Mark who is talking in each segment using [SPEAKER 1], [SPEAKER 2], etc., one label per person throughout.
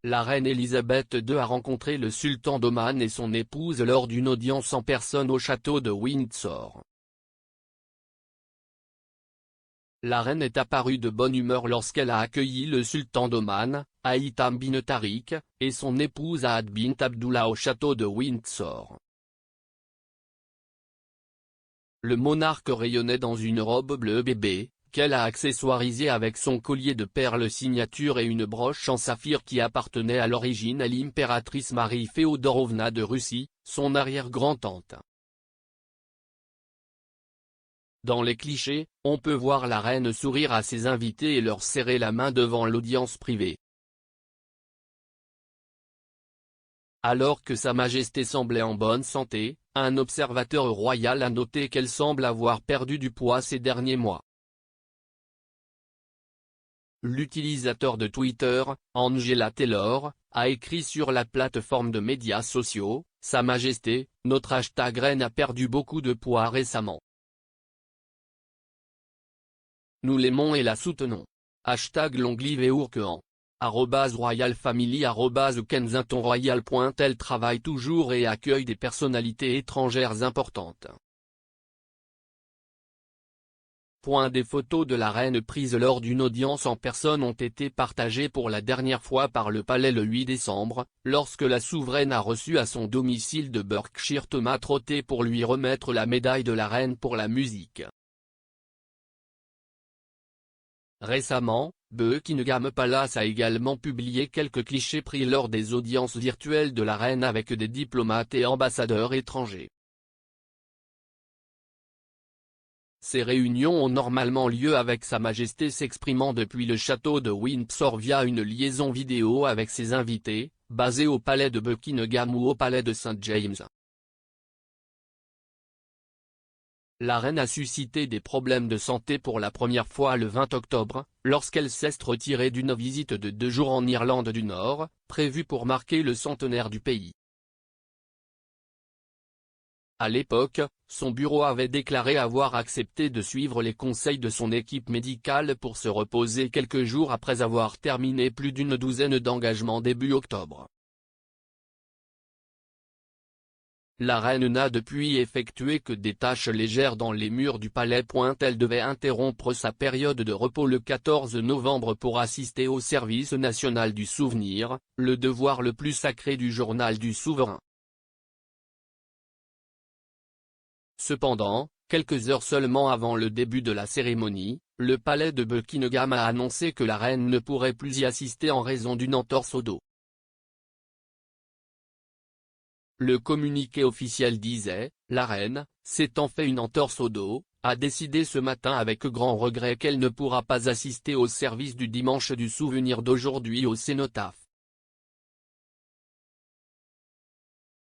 [SPEAKER 1] La reine Elisabeth II a rencontré le sultan d'Oman et son épouse lors d'une audience en personne au château de Windsor. La reine est apparue de bonne humeur lorsqu'elle a accueilli le sultan d'Oman, Haitham bin Tariq, et son épouse Ahad bint Abdullah au château de Windsor. Le monarque rayonnait dans une robe bleu bébé, qu'elle a accessoirisée avec son collier de perles signature et une broche en saphir qui appartenait à l'origine à l'impératrice Marie Féodorovna de Russie, son arrière-grand-tante. Dans les clichés, on peut voir la reine sourire à ses invités et leur serrer la main devant l'audience privée. Alors que Sa Majesté semblait en bonne santé, un observateur royal a noté qu'elle semble avoir perdu du poids ces derniers mois. L'utilisateur de Twitter, Angela Taylor, a écrit sur la plateforme de médias sociaux, « Sa Majesté, notre hashtag reine a perdu beaucoup de poids récemment. Nous l'aimons et la soutenons. Hashtag #LongLiveEurquan. @royalfamily @kensingtonroyal. Elle travaille toujours et accueille des personnalités étrangères importantes. Des photos de la reine prises lors d'une audience en personne ont été partagées pour la dernière fois par le palais le 8 décembre, lorsque la souveraine a reçu à son domicile de Berkshire Thomas Trotté pour lui remettre la médaille de la reine pour la musique. Récemment, Buckingham Palace a également publié quelques clichés pris lors des audiences virtuelles de la reine avec des diplomates et ambassadeurs étrangers. Ces réunions ont normalement lieu avec Sa Majesté s'exprimant depuis le château de Windsor via une liaison vidéo avec ses invités, basée au palais de Buckingham ou au palais de St James. La reine a suscité des problèmes de santé pour la première fois le 20 octobre, lorsqu'elle s'est retirée d'une visite de 2 jours en Irlande du Nord, prévue pour marquer le centenaire du pays. À l'époque, son bureau avait déclaré avoir accepté de suivre les conseils de son équipe médicale pour se reposer quelques jours après avoir terminé plus d'une douzaine d'engagements début octobre. La reine n'a depuis effectué que des tâches légères dans les murs du palais. Elle devait interrompre sa période de repos le 14 novembre pour assister au service national du souvenir, le devoir le plus sacré du journal du souverain. Cependant, quelques heures seulement avant le début de la cérémonie, le palais de Buckingham a annoncé que la reine ne pourrait plus y assister en raison d'une entorse au dos. Le communiqué officiel disait, la reine, s'étant fait une entorse au dos, a décidé ce matin avec grand regret qu'elle ne pourra pas assister au service du dimanche du souvenir d'aujourd'hui au cénotaphe.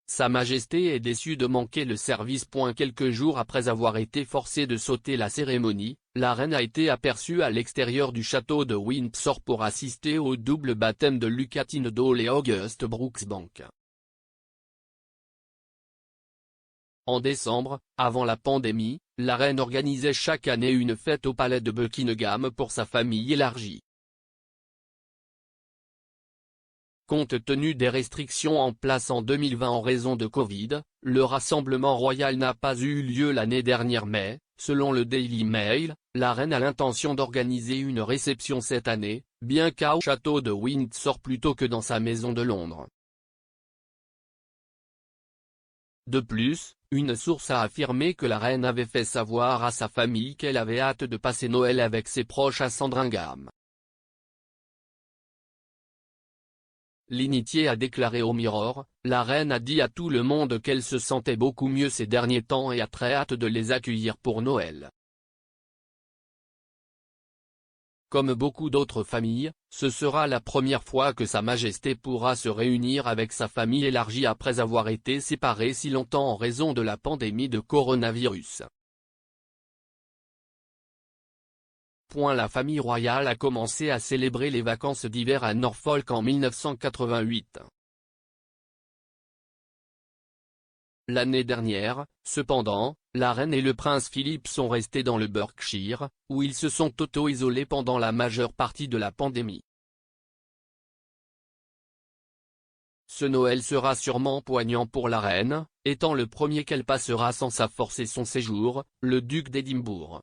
[SPEAKER 1] Sa Majesté est déçue de manquer le service. Quelques jours après avoir été forcée de sauter la cérémonie, la reine a été aperçue à l'extérieur du château de Windsor pour assister au double baptême de Lucas Tyndall et Auguste Brooksbank. En décembre, avant la pandémie, la reine organisait chaque année une fête au palais de Buckingham pour sa famille élargie. Compte tenu des restrictions en place en 2020 en raison de Covid, le rassemblement royal n'a pas eu lieu l'année dernière mais, selon le Daily Mail, la reine a l'intention d'organiser une réception cette année, bien qu'au château de Windsor plutôt que dans sa maison de Londres. De plus, une source a affirmé que la reine avait fait savoir à sa famille qu'elle avait hâte de passer Noël avec ses proches à Sandringham. L'initié a déclaré au Mirror, la reine a dit à tout le monde qu'elle se sentait beaucoup mieux ces derniers temps et a très hâte de les accueillir pour Noël. Comme beaucoup d'autres familles, ce sera la première fois que Sa Majesté pourra se réunir avec sa famille élargie après avoir été séparée si longtemps en raison de la pandémie de coronavirus. La famille royale a commencé à célébrer les vacances d'hiver à Norfolk en 1988. L'année dernière, cependant, la reine et le prince Philippe sont restés dans le Berkshire, où ils se sont auto-isolés pendant la majeure partie de la pandémie. Ce Noël sera sûrement poignant pour la reine, étant le premier qu'elle passera sans sa force et son séjour, le duc d'Édimbourg.